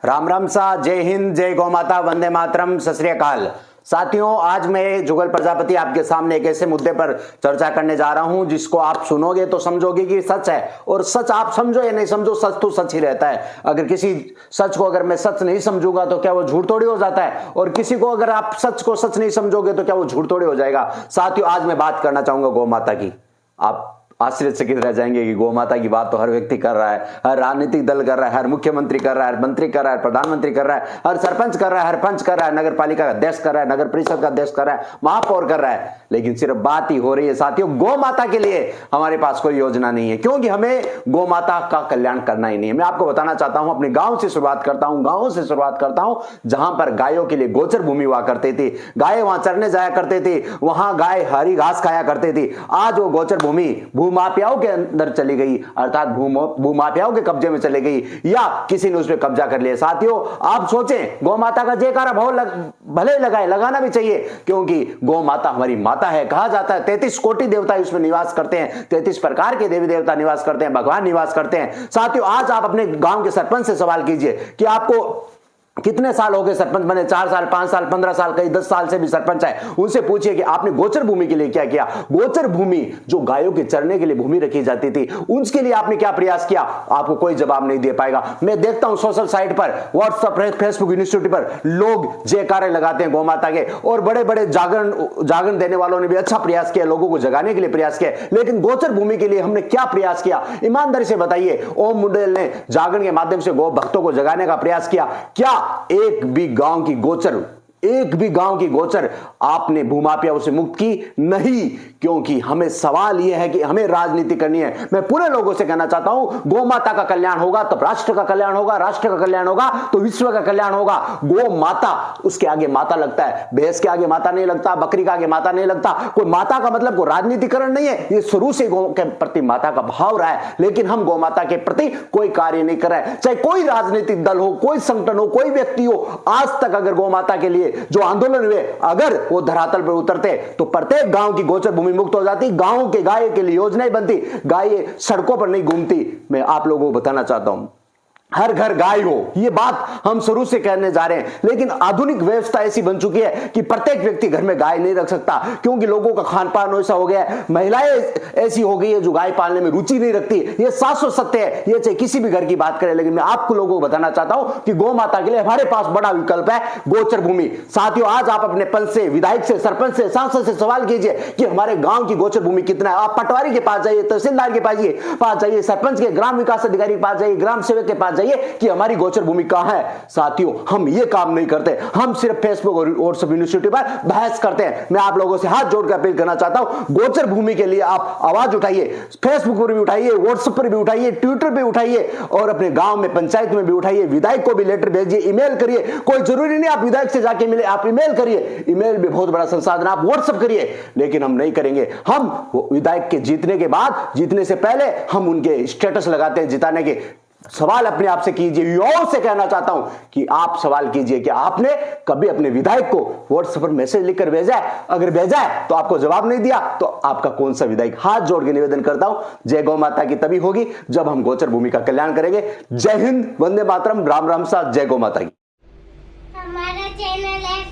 राम राम सा, जय हिंद, जय गौ माता, वंदे मातरम, सत श्री अकाल। साथियों, आज मैं जुगल प्रजापति आपके सामने एक ऐसे मुद्दे पर चर्चा करने जा रहा हूं जिसको आप सुनोगे तो समझोगे कि सच है, और सच आप समझो या नहीं समझो, सच तो सच ही रहता है। अगर किसी सच को अगर मैं सच नहीं समझूंगा तो क्या वो झूठ थोड़ी हो जाता है, और किसी को अगर आप सच को सच नहीं समझोगे तो क्या वो झूठ थोड़ी हो जाएगा। साथियों, आज मैं बात करना चाहूंगा गौ माता की। आप आश्चर्यचकित रह जाएंगे कि गौ माता की बात तो हर व्यक्ति कर रहा है, हर राजनीतिक दल कर रहा है, हर मुख्यमंत्री कर रहा है, हर मंत्री कर रहा है, प्रधानमंत्री कर रहा है, हर सरपंच कर रहा है, हर पंच कर रहा है, नगर पालिका का अध्यक्ष कर रहा है, नगर परिषद का अध्यक्ष कर रहा है, महापौर कर रहा है, लेकिन सिर्फ बात ही हो रही है साथियों गौ माता के लिए। हमारे पास कोई योजना नहीं है, क्योंकि हमें गौ माता का कल्याण करना ही नहीं है। मैं आपको बताना चाहता हूं, अपने गांव से शुरुआत करता हूं, गांवों से शुरुआत करता हूं, जहां पर गायों के लिए गोचर भूमि हुआ करती थी। गाय वहां चरने जाया करते थे, वहां गाय हरी घास खाया करते थे। आज वो गोचर भूमि भूमाफियाओं के अंदर चली गई, अर्थात भूमाफियाओं के कब्जे में चली गई, या किसी ने उस पर कब्जा कर लिया। साथियों, आप सोचें, गौ माता का जयकारा भले लगाए, लगाना भी चाहिए, क्योंकि गौ माता हमारी माता है। कहा जाता है 33 कोटि देवता उसमें निवास करते हैं, 33 प्रकार के देवी देवता निवास करते हैं, भगवान निवास करते हैं। साथियों, आज आप अपने गांव के सरपंच से सवाल कीजिए कि आपको कितने साल हो गए सरपंच बने, 4 साल, 5 साल, 15 साल, कई 10 साल से भी सरपंच है। उनसे पूछिए कि आपने गोचर भूमि के लिए क्या किया। गोचर भूमि जो गायों के चरने के लिए भूमि रखी जाती थी, उसके लिए आपने क्या प्रयास किया, आपको कोई जवाब नहीं दे पाएगा। मैं देखता हूं सोशल साइट पर, व्हाट्सएप, फेसबुक, यूनिवर्सिटी पर लोग जयकारे लगाते हैं गौ माता के, और बड़े बड़े जागरण देने वालों ने भी अच्छा प्रयास किया, लोगों को जगाने के लिए प्रयास किया। लेकिन गोचर भूमि के लिए हमने क्या प्रयास किया, ईमानदारी से बताइए। ओम मुंडल ने जागरण के माध्यम से गौ भक्तों को जगाने का प्रयास किया, क्या एक भी गांव की गोचर आपने भूमाफियाओं से मुक्त की? नहीं, क्योंकि हमें सवाल यह है कि हमें राजनीति करनी है। मैं पूरे लोगों से कहना चाहता हूं, गौ माता का कल्याण होगा तो राष्ट्र का कल्याण होगा, राष्ट्र का कल्याण होगा तो विश्व का कल्याण होगा। गौ माता, उसके आगे माता लगता है, भैंस के आगे माता नहीं लगता, बकरी के आगे माता नहीं लगता। कोई माता का मतलब कोई राजनीतिकरण नहीं है, ये शुरू से गौ के प्रति माता का भाव रहा है, लेकिन हम गौ माता के प्रति कोई कार्य नहीं कर रहे। चाहे कोई राजनीतिक दल हो, कोई संगठन हो, कोई व्यक्ति हो, आज तक अगर गौ माता के लिए जो आंदोलन हुए, अगर वो धरातल पर उतरते तो प्रत्येक गांव की गोचर भूमि मुक्त हो जाती, गांव के गाय के लिए योजनाएं बनती, गाय सड़कों पर नहीं घूमती। मैं आप लोगों को बताना चाहता हूं, हर घर गाय हो, ये बात हम शुरू से कहने जा रहे हैं, लेकिन आधुनिक व्यवस्था ऐसी बन चुकी है कि प्रत्येक व्यक्ति घर में गाय नहीं रख सकता, क्योंकि लोगों का खान पान ऐसा हो गया है। महिलाएं ऐसी हो गई है जो गाय पालने में रुचि नहीं रखती। ये शाश्वत सत्य है, ये चाहे किसी भी घर की बात करें। लेकिन मैं आपको लोगों को बताना चाहता हूं कि गौ माता के लिए हमारे पास बड़ा विकल्प है, गोचर भूमि। साथियों, आज आप अपने पंच से, विधायक से, सरपंच से, सांसद से सवाल कीजिए कि हमारे गांव की गोचर भूमि कितना है। आप पटवारी के पास जाइए, तहसीलदार के पास जाइए, सरपंच के, ग्राम विकास अधिकारी के पास जाइए, ग्राम सेवक के पास कि हमारी गोचर भूमि कहां है। साथियों, हम ये काम नहीं करते, हम सिर्फ फेसबुक और व्हाट्सएप यूनिवर्सिटी पर बहस करते हैं। मैं आप लोगों से हाथ जोड़कर अपील करना चाहता हूं, गोचर भूमि के लिए आप आवाज उठाइए, फेसबुक पर भी उठाइए, व्हाट्सएप पर भी उठाइए, ट्विटर पर उठाइए, और अपने गांव में, पंचायत में भी उठाइए। विधायक को भी लेटर भेजिए, ईमेल करिए। कोई जरूरी नहीं आप विधायक से जाके मिले, आप ईमेल करिए, ईमेल भी बहुत बड़ा संसाधन, आप व्हाट्सएप करिए। लेकिन हम नहीं करेंगे। हम विधायक के जीतने के बाद, जीतने से पहले हम उनके स्टेटस लगाते हैं जिताने के। सवाल अपने आप से कीजिए, युवाओं से कहना चाहता हूं कि आप सवाल कीजिए कि आपने कभी अपने विधायक को व्हाट्सएप पर मैसेज लिखकर भेजा है? अगर भेजा है तो आपको जवाब नहीं दिया तो आपका कौन सा विधायक? हाथ जोड़ के निवेदन करता हूं, जय गौ माता की तभी होगी जब हम गोचर भूमि का कल्याण करेंगे। जय हिंद, वंदे मातरम, राम राम सा, जय गौ माता की। हमारा चैनल है